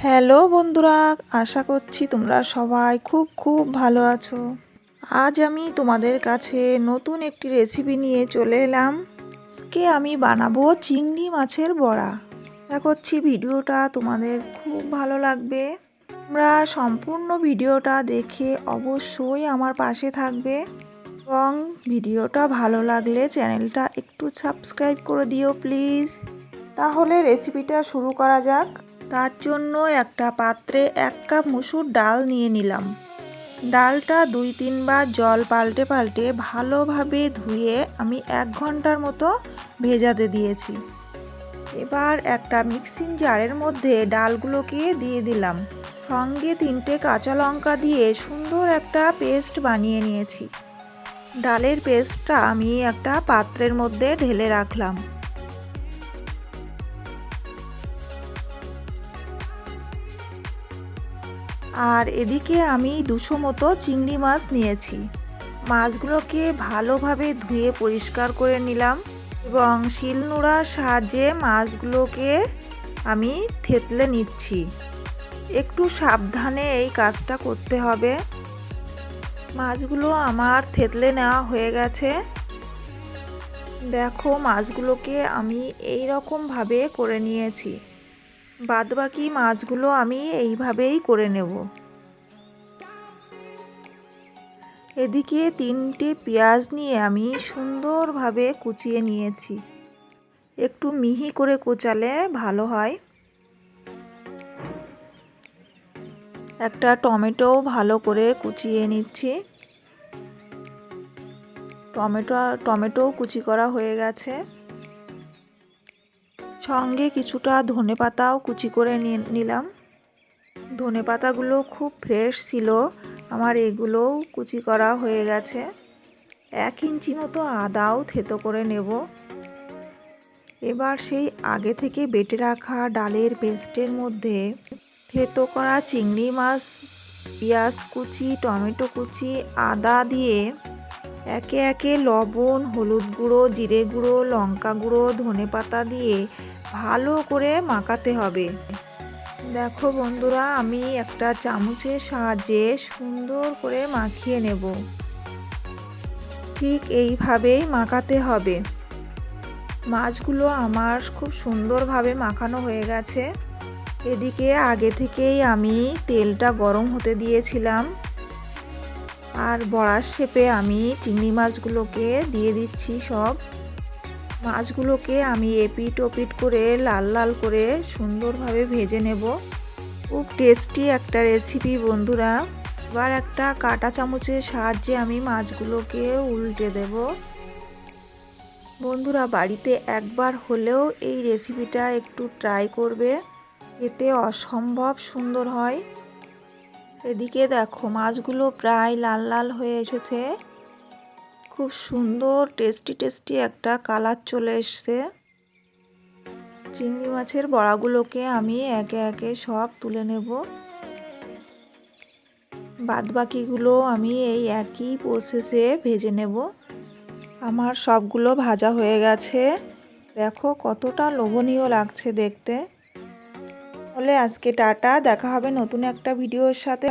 Hello বন্ধুরা, আশা করছি তোমরা সবাই খুব ভালো আছো। আজ আমি তোমাদের কাছে নতুন একটি রেসিপি নিয়ে চলে এলাম। আজকে আমি বানাবো চিংড়ি মাছের বড়া। আশা করছি ভিডিওটা তোমাদের খুব ভালো লাগবে। তোমরা সম্পূর্ণ ভিডিওটা দেখে অবশ্যই আমার পাশে থাকবে এবং ভিডিওটা ভালো লাগলে চ্যানেলটা একটু সাবস্ক্রাইব করে দিও প্লিজ। তাহলে রেসিপিটা শুরু করা যাক। তার জন্য একটা পাত্রে 1 কাপ মসুর ডাল নিয়ে নিলাম। ডালটা 2-3 বার জল পাল্টে ভালোভাবে ধুয়ে আমি 1 ঘন্টার মতো ভেজাতে দিয়েছি। এবার একটা মিক্সিং জারের মধ্যে ডালগুলোকে দিয়ে দিলাম। সঙ্গে 3টে কাঁচা লঙ্কা দিয়ে সুন্দর একটা পেস্ট বানিয়ে নিয়েছি। ডালের পেস্টটা আমি একটা পাত্রের মধ্যে ঢেলে রাখলাম। আর এদিকে আমি 200 মতো চিংড়ি মাছ নিয়েছি। মাছগুলোকে ভালোভাবে ধুয়ে পরিষ্কার করে নিলাম এবং শিলনোড়ার সাহায্যে মাছগুলোকে আমি থেতলে নিচ্ছি। একটু সাবধানে এই কাজটা করতে হবে। মাছগুলো আমার থেতলে নেওয়া হয়ে গেছে। দেখো মাছগুলোকে আমি এই রকমভাবে করে নিয়েছি। বাদবাকি মাছগুলো আমি এইভাবেই করে নেব। এদিকে 3টে পেঁয়াজ নিয়ে আমি সুন্দরভাবে কুচিয়ে নিয়েছি। একটু মিহি করে কোচালে ভালো হয়। একটা টমেটো ভালো করে কুচিয়ে নিচ্ছি। টমেটো কুচি করা হয়ে গেছে। সঙ্গে কিছুটা ধনেপাতাও কুচি করে নিলাম। ধনেপাতাগুলো খুব ফ্রেশ ছিল, আমার এগুলোও কুচি করা হয়ে গেছে। 1 ইঞ্চি মতো আদাও থেতো করে নেব। এবার সেই আগে থেকে বেটে রাখা ডালের পেস্টের মধ্যে থেতো করা চিংড়ি মাছ, পেঁয়াজ কুচি, টমেটো কুচি, আদা দিয়ে একে একে লবণ, হলুদ গুঁড়ো, জিরে গুঁড়ো, লঙ্কা গুঁড়ো, ধনেপাতা দিয়ে ভালো করে মাখাতে হবে। দেখো বন্ধুরা, আমি একটা চামচের সাহায্যে সুন্দর করে মাখিয়ে নেব। ঠিক এইভাবেই মাখাতে হবে। মাছগুলো আমার খুব সুন্দরভাবে মাখানো হয়ে গেছে। এদিকে আগে থেকেই আমি তেলটা গরম হতে দিয়েছিলাম আর বড়ার শেপে আমি চিংড়ি মাছগুলোকে দিয়ে দিচ্ছি সব। মাছগুলোকে আমি এপিট ওপিট করে লাল লাল করে সুন্দরভাবে ভেজে নেব। খুব টেস্টি একটা রেসিপি বন্ধুরা। এবার একটা কাঁটা চামচের সাহায্যে আমি মাছগুলোকে উল্টে দেব। বন্ধুরা বাড়িতে একবার হলেও এই রেসিপিটা একটু ট্রাই করবে, এতে অসম্ভব সুন্দর হয়। এদিকে দেখো মাছগুলো প্রায় লাল লাল হয়ে এসেছে। খুব সুন্দর টেস্টি একটা কালার চলে এসেছে। চিংড়ি মাছের বড়াগুলোকে আমি একে একে সব তুলে নেব। বাদবাকিগুলো আমি এই একই প্রসেসে ভেজে নেব। আমার সবগুলো ভাজা হয়ে গেছে। দেখো কতটা লোভনীয় লাগছে দেখতে। তাহলে আজকে টাটা, দেখা হবে নতুন একটা ভিডিওর সাথে।